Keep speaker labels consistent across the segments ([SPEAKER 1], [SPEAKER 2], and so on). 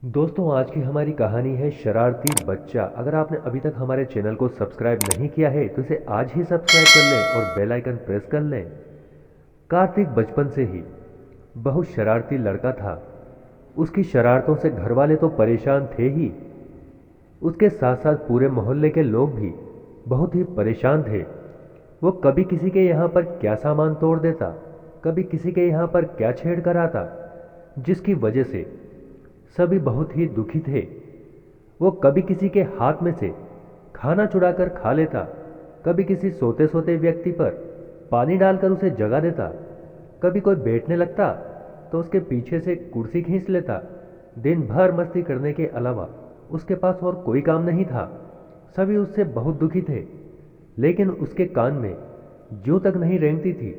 [SPEAKER 1] दोस्तों, आज की हमारी कहानी है शरारती बच्चा। अगर आपने अभी तक हमारे चैनल को सब्सक्राइब नहीं किया है तो इसे आज ही सब्सक्राइब कर लें और बेल आइकन प्रेस कर लें। कार्तिक बचपन से ही बहुत शरारती लड़का था। उसकी शरारतों से घर वाले तो परेशान थे ही, उसके साथ साथ पूरे मोहल्ले के लोग भी बहुत ही परेशान थे। वो कभी किसी के यहाँ पर क्या सामान तोड़ देता, कभी किसी के यहाँ पर क्या छेड़ कर आता, जिसकी वजह से सभी बहुत ही दुखी थे। वो कभी किसी के हाथ में से खाना चुराकर खा लेता, कभी किसी सोते सोते व्यक्ति पर पानी डालकर उसे जगा देता, कभी कोई बैठने लगता तो उसके पीछे से कुर्सी खींच लेता। दिन भर मस्ती करने के अलावा उसके पास और कोई काम नहीं था। सभी उससे बहुत दुखी थे, लेकिन उसके कान में जूं तक नहीं रेंगती थी।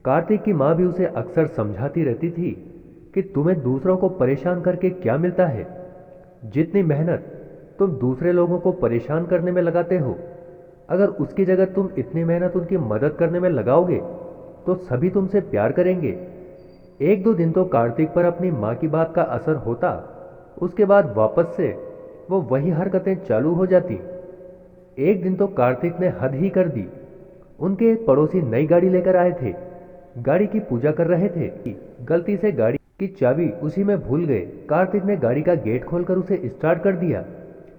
[SPEAKER 1] कार्तिक की माँ भी उसे अक्सर समझाती रहती थी कि तुम्हें दूसरों को परेशान करके क्या मिलता है। जितनी मेहनत तुम दूसरे लोगों को परेशान करने में लगाते हो, अगर उसकी जगह तुम इतनी मेहनत उनकी मदद करने में लगाओगे तो सभी तुमसे प्यार करेंगे। एक दो दिन तो कार्तिक पर अपनी माँ की बात का असर होता, उसके बाद वापस से वो वही हरकतें चालू हो जाती। एक दिन तो कार्तिक ने हद ही कर दी। उनके एक पड़ोसी नई गाड़ी लेकर आए थे, गाड़ी की पूजा कर रहे थे। गलती से गाड़ी की चाबी उसी में भूल गए। कार्तिक ने गाड़ी का गेट खोलकर उसे स्टार्ट कर दिया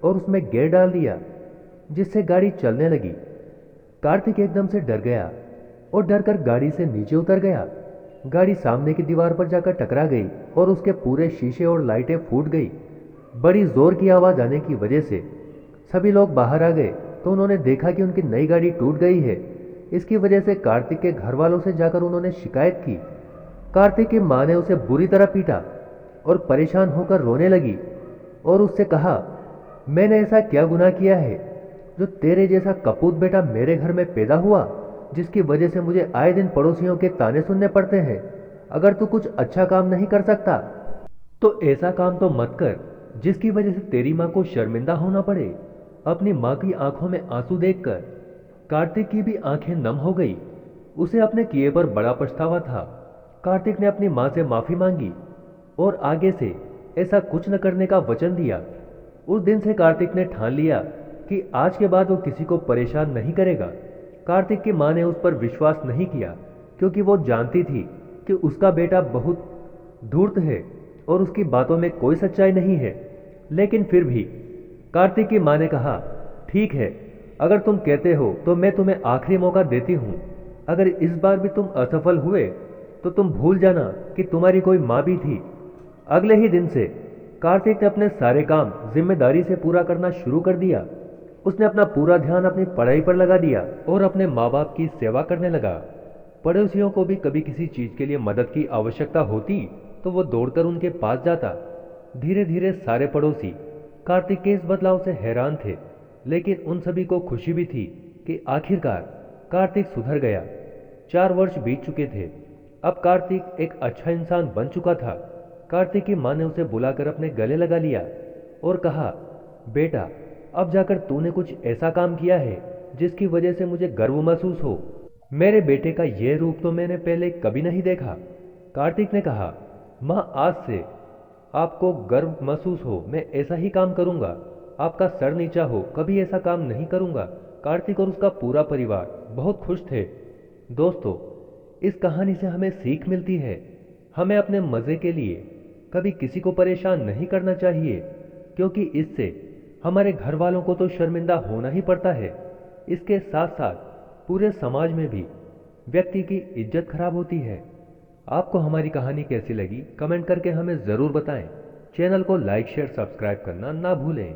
[SPEAKER 1] और उसमें गियर डाल दिया, जिससे गाड़ी चलने लगी। कार्तिक एकदम से डर गया और डर कर गाड़ी से नीचे उतर गया। गाड़ी सामने की दीवार पर जाकर टकरा गई और उसके पूरे शीशे और लाइटें फूट गई। बड़ी जोर की आवाज आने की वजह से सभी लोग बाहर आ गए तो उन्होंने देखा कि उनकी नई गाड़ी टूट गई है। इसकी वजह से कार्तिक के घर वालों से जाकर उन्होंने शिकायत की। कार्तिक की मां ने उसे बुरी तरह पीटा और परेशान होकर रोने लगी और उससे कहा, मैंने ऐसा क्या गुनाह किया है जो तेरे जैसा कपूत बेटा मेरे घर में पैदा हुआ, जिसकी वजह से मुझे आए दिन पड़ोसियों के ताने सुनने पड़ते हैं। अगर तू कुछ अच्छा काम नहीं कर सकता तो ऐसा काम तो मत कर जिसकी वजह से तेरी माँ को शर्मिंदा होना पड़े। अपनी माँ की आंखों में आंसू देखकर कार्तिक की भी आंखें नम हो गई। उसे अपने किए पर बड़ा पछतावा था। कार्तिक ने अपनी माँ से माफी मांगी और आगे से ऐसा कुछ न करने का वचन दिया। उस दिन से कार्तिक ने ठान लिया कि आज के बाद वो किसी को परेशान नहीं करेगा। कार्तिक की माँ ने उस पर विश्वास नहीं किया, क्योंकि वो जानती थी कि उसका बेटा बहुत धूर्त है और उसकी बातों में कोई सच्चाई नहीं है। लेकिन फिर भी कार्तिक की माँ ने कहा, ठीक है, अगर तुम कहते हो तो मैं तुम्हें आखिरी मौका देती हूँ। अगर इस बार भी तुम असफल हुए तो तुम भूल जाना कि तुम्हारी कोई माँ भी थी। अगले ही दिन से कार्तिक ने अपने सारे काम जिम्मेदारी से पूरा करना शुरू कर दिया। उसने अपना पूरा ध्यान अपनी पढ़ाई पर लगा दिया और अपने माँ बाप की सेवा करने लगा। पड़ोसियों को भी कभी किसी चीज के लिए मदद की आवश्यकता होती तो वो दौड़कर उनके पास जाता। धीरे धीरे सारे पड़ोसी कार्तिक के इस बदलाव से हैरान थे, लेकिन उन सभी को खुशी भी थी कि आखिरकार कार्तिक सुधर गया। 4 वर्ष बीत चुके थे। अब कार्तिक एक अच्छा इंसान बन चुका था। कार्तिक की माँ ने उसे बुलाकर अपने गले लगा लिया और कहा, बेटा, अब जाकर तूने कुछ ऐसा काम किया है जिसकी वजह से मुझे गर्व महसूस हो। मेरे बेटे का यह रूप तो मैंने पहले कभी नहीं देखा। कार्तिक ने कहा, माँ, आज से आपको गर्व महसूस हो, मैं ऐसा ही काम करूंगा। आपका सर नीचा हो, कभी ऐसा काम नहीं करूंगा। कार्तिक और उसका पूरा परिवार बहुत खुश थे। दोस्तों, इस कहानी से हमें सीख मिलती है। हमें अपने मजे के लिए कभी किसी को परेशान नहीं करना चाहिए, क्योंकि इससे हमारे घर वालों को तो शर्मिंदा होना ही पड़ता है। इसके साथ साथ पूरे समाज में भी व्यक्ति की इज्जत खराब होती है। आपको हमारी कहानी कैसी लगी कमेंट करके हमें ज़रूर बताएं। चैनल को लाइक शेयर सब्सक्राइब करना ना भूलें।